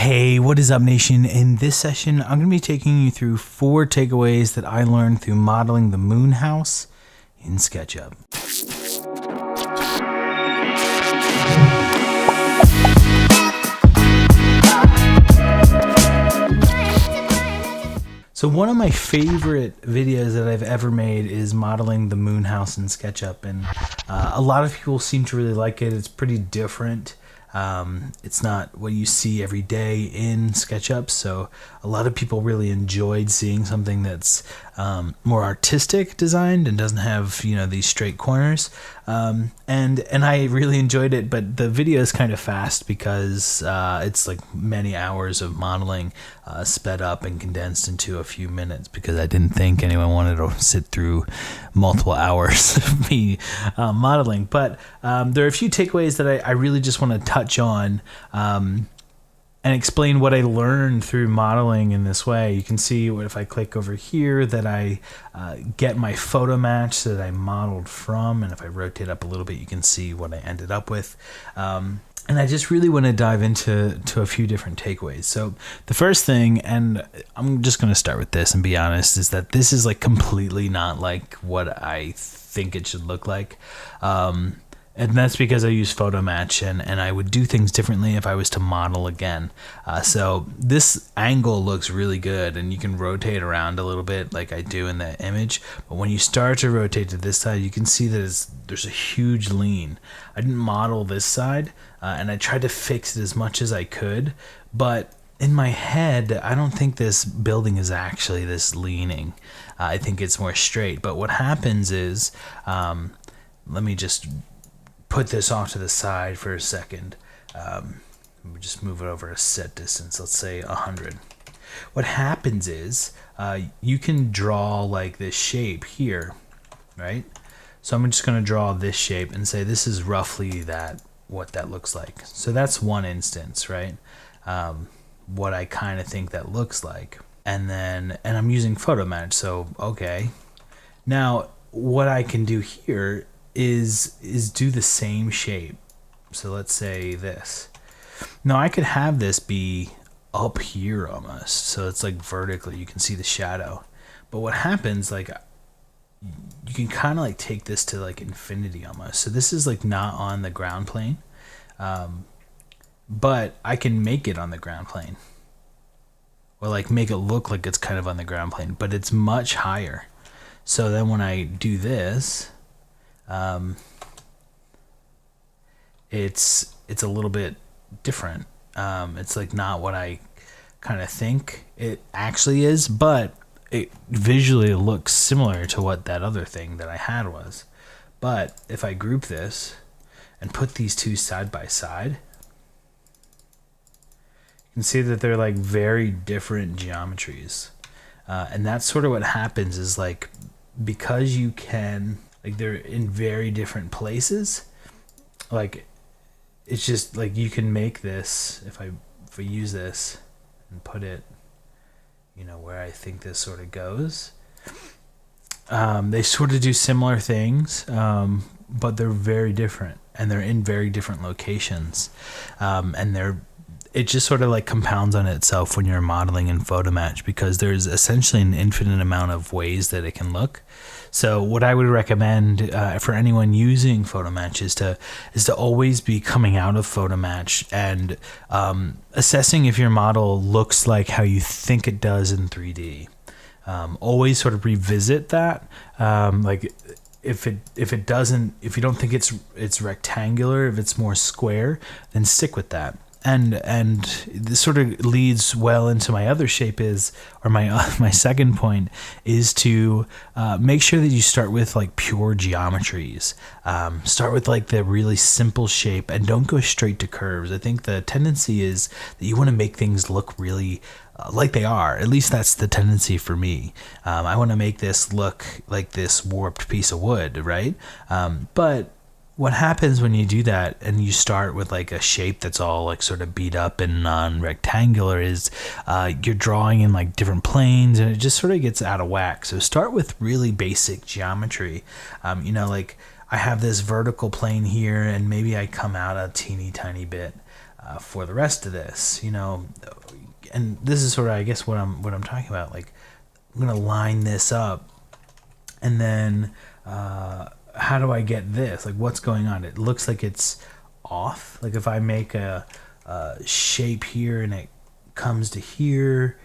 Hey, what is up, nation? In this session, I'm going to be taking you through 4 takeaways that I learned through modeling the moon house in Sketchup. So one of my favorite videos that I've ever made is modeling the moon house in Sketchup, and a lot of people seem to really like it. It's pretty different. It's not what you see every day in SketchUp, so a lot of people really enjoyed seeing something that's more artistic designed and doesn't have, these straight corners. And I really enjoyed it, but the video is kind of fast because it's like many hours of modeling sped up and condensed into a few minutes, because I didn't think anyone wanted to sit through multiple hours of me modeling. But there are a few takeaways that I really just want to touch on and explain what I learned through modeling in this way. You can see if I click over here that I get my photo match that I modeled from, and if I rotate up a little bit, you can see what I ended up with. And I just really want to dive into a few different takeaways. So the first thing, and I'm just going to start with this and be honest, is that this is like completely not like what I think it should look like. And that's because I use photo match, and I would do things differently if I was to model again. So this angle looks really good, and you can rotate around a little bit like I do in the image. But when you start to rotate to this side, you can see that there's a huge lean. I didn't model this side, and I tried to fix it as much as I could. But in my head, I don't think this building is actually this leaning. I think it's more straight. But what happens is, let me just put this off to the side for a second. We just move it over a set distance, let's say 100. What happens is you can draw like this shape here, right? So I'm just going to draw this shape and say this is roughly what that looks like. So that's one instance, right? What I kind of think that looks like. And I'm using photo match, so okay. Now what I can do here is do the same shape. So let's say this. Now I could have this be up here almost, so it's like vertically, you can see the shadow. But what happens, like, you can kind of like take this to like infinity almost. So this is like not on the ground plane, but I can make it on the ground plane, or like make it look like it's kind of on the ground plane, but it's much higher. So then when I do this, it's a little bit different. It's like not what I kind of think it actually is, but it visually looks similar to what that other thing that I had was. But if I group this and put these two side by side, you can see that they're like very different geometries. And that's sort of what happens is, like, because you can, like, they're in very different places. Like, it's just like you can make this, if I use this and put it, where I think this sort of goes. They sort of do similar things, but they're very different, and they're in very different locations. And it just sort of like compounds on itself when you're modeling in photo match, because there's essentially an infinite amount of ways that it can look. So what I would recommend for anyone using photo match is to always be coming out of photo match and assessing if your model looks like how you think it does in 3D. Always sort of revisit that. Like if it doesn't, if you don't think it's rectangular, if it's more square, then stick with that. And this sort of leads well into my other shape my second point is to make sure that you start with like pure geometries. Start with like the really simple shape and don't go straight to curves. I think the tendency is that you want to make things look really like they are. At least that's the tendency for me. I want to make this look like this warped piece of wood, right? But what happens when you do that and you start with like a shape that's all like sort of beat up and non-rectangular is you're drawing in like different planes, and it just sort of gets out of whack. So start with really basic geometry. Like I have this vertical plane here, and maybe I come out a teeny tiny bit for the rest of this. and this is sort of, I guess, what I'm talking about. Like, I'm gonna line this up, and then how do I get this? Like, what's going on? It looks like it's off. Like if I make a shape here and it comes to here,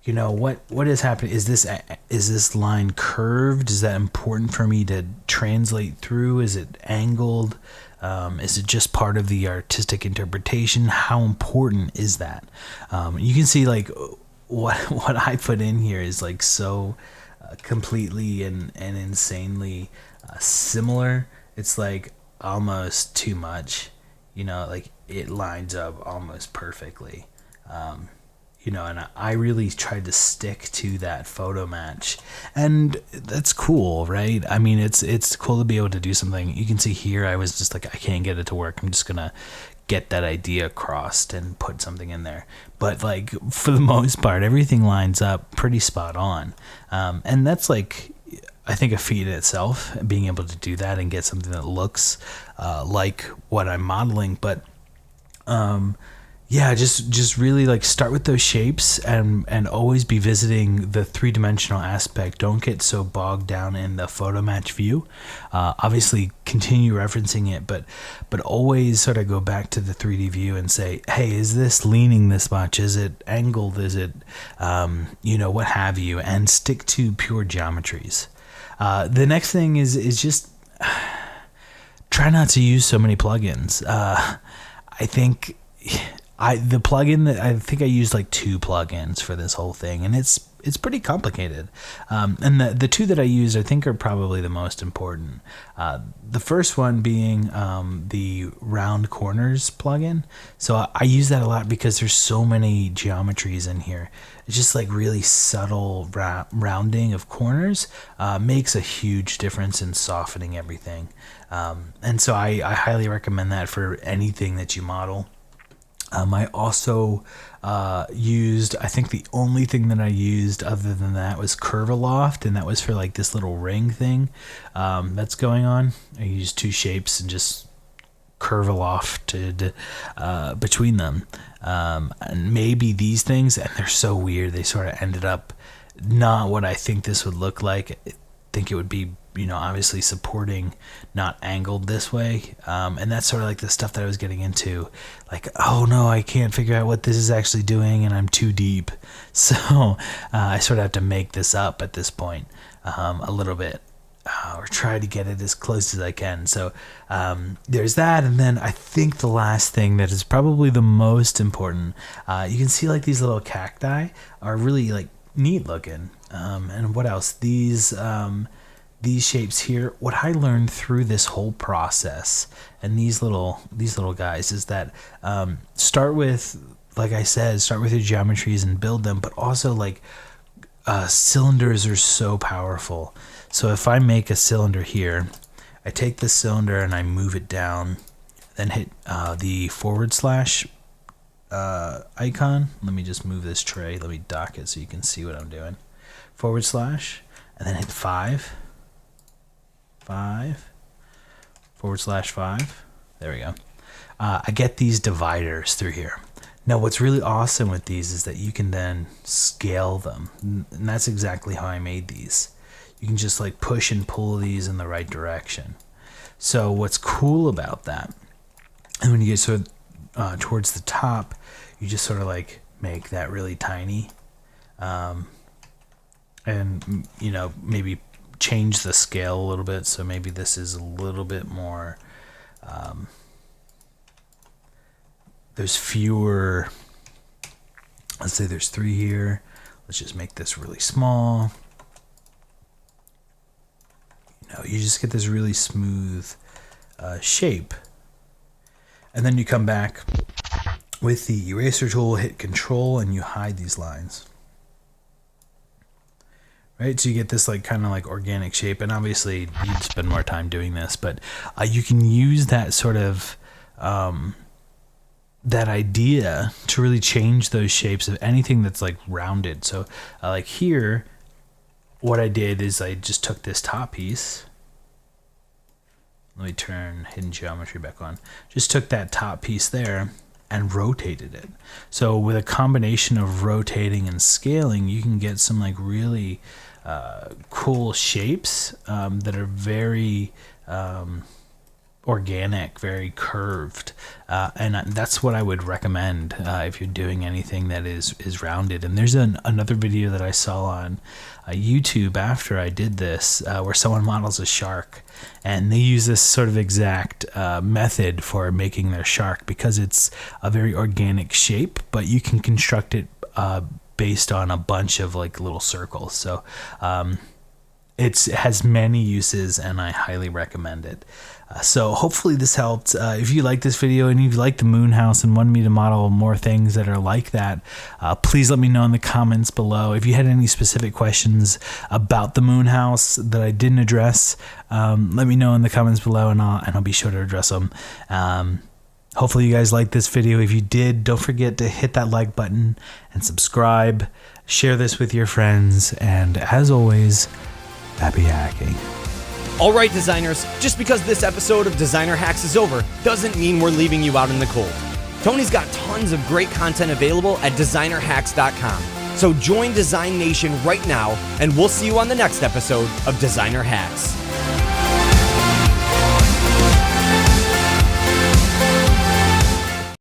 you know, what is happening? Is this line curved? Is that important for me to translate through? Is it angled? Is it just part of the artistic interpretation? How important is that? You can see like what I put in here is like so completely and insanely similar. It's like almost too much, you know, like it lines up almost perfectly. You know, and I really tried to stick to that photo match, and that's cool, right? I mean, it's cool to be able to do something. You can see here, I was just like, I can't get it to work. I'm just gonna get that idea across and put something in there. But like for the most part, everything lines up pretty spot on, and that's like, I think, a feat in itself, being able to do that and get something that looks like what I'm modeling. But yeah, just really like start with those shapes and always be visiting the three-dimensional aspect. Don't get so bogged down in the photo match view. Obviously continue referencing it, but always sort of go back to the 3D view and say, hey, is this leaning this much? Is it angled? Is it, you know, what have you? And stick to pure geometries. The next thing is just try not to use so many plugins. I think I used like 2 plugins for this whole thing, and it's pretty complicated. And the 2 that I used, I think, are probably the most important. The first one being the round corners plugin. So I use that a lot because there's so many geometries in here. It's just like really subtle rounding of corners makes a huge difference in softening everything. And so I highly recommend that for anything that you model. I also used, I think the only thing that I used other than that was Curvaloft, and that was for like this little ring thing that's going on. I used 2 shapes and just Curvalofted between them. And maybe these things, and they're so weird, they sort of ended up not what I think this would look like. I think it would be, you know, obviously supporting, not angled this way. And that's sort of like the stuff that I was getting into. Like, oh no, I can't figure out what this is actually doing, and I'm too deep. So I sort of have to make this up at this point a little bit, or try to get it as close as I can. So there's that. And then I think the last thing that is probably the most important, you can see like these little cacti are really like neat looking. And what else? These shapes here, what I learned through this whole process, and these little guys, is that start with, like I said, start with your geometries and build them, but also like cylinders are so powerful. So if I make a cylinder here, I take this cylinder and I move it down, then hit the / icon. Let me just move this tray. Let me dock it so you can see what I'm doing. / and then hit 5. 5 / 5. There we go. I get these dividers through here. Now what's really awesome with these is that you can then scale them, and that's exactly how I made these. You can just like push and pull these in the right direction. So what's cool about that, and when you get sort of towards the top, you just sort of like make that really tiny, and you know, maybe change the scale a little bit. So maybe this is a little bit more, there's fewer, let's say there's 3 here. Let's just make this really small. You know, you just get this really smooth shape. And then you come back with the eraser tool, hit Control, and you hide these lines. Right, so you get this like kind of like organic shape, and obviously you'd spend more time doing this, but you can use that sort of that idea to really change those shapes of anything that's like rounded. So like here, what I did is I just took this top piece. Let me turn hidden geometry back on. Just took that top piece there, and rotated it. So with a combination of rotating and scaling, you can get some like really cool shapes that are very organic, very curved, and that's what I would recommend if you're doing anything that is rounded. And there's another video that I saw on YouTube after I did this where someone models a shark, and they use this sort of exact method for making their shark because it's a very organic shape, but you can construct it based on a bunch of like little circles. So it has many uses, and I highly recommend it. So hopefully this helped. If you like this video and you like the moon house and want me to model more things that are like that, please let me know in the comments below. If you had any specific questions about the moon house that I didn't address, let me know in the comments below, and I'll be sure to address them. Hopefully you guys liked this video. If you did, don't forget to hit that like button and subscribe. Share this with your friends, and as always, happy hacking. All right, designers, just because this episode of Designer Hacks is over doesn't mean we're leaving you out in the cold. Tony's got tons of great content available at designerhacks.com. So join Design Nation right now, and we'll see you on the next episode of Designer Hacks.